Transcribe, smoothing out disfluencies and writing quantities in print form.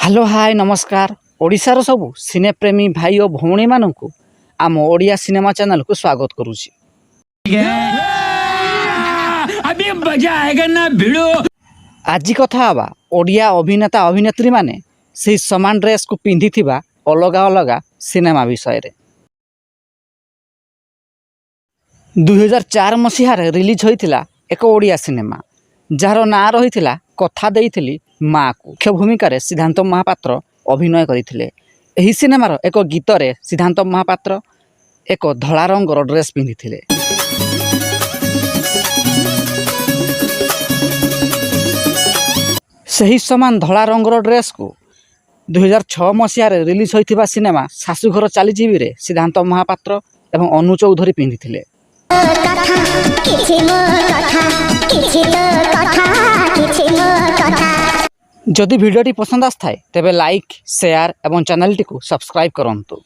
Hello hi नमस्कार ओडिशार सबु सिनेप्रेमी भाई और भौणी मानू आम ओडिया सिनेमा चैनल को स्वागत करुछि। अभी मजा आएगा ना भिड़ो। आज कथा हवा ओडिया अभिनेता अभिनेत्री माने से समान ड्रेस को पिंधि थिबा अलग अलग सिनेमा विषय रे। 2004 मसीह रिलीज होइथिला एक ओडिया सिनेमा जार ना रही कथा देइथिली माँ को मुख्य भूमिका रे सिद्धांत महापात्र अभिनय करथिले। एही सिनेमार एक गीत रे सिद्धांत महापात्र एक धला रंगर ड्रेस पिंधिथिले। सही समान धला रंगर ड्रेस को 2006 मसीह रिलीज होइथिबा सिनेमा शाशुघर चलीजीवी रे सिद्धांत महापात्र एवं अनु चौधरी पिंधिथिले। जदि वीडियोटी पसंद आए तेबे लाइक शेयर एवं चैनल टी को सब्सक्राइब करंतु।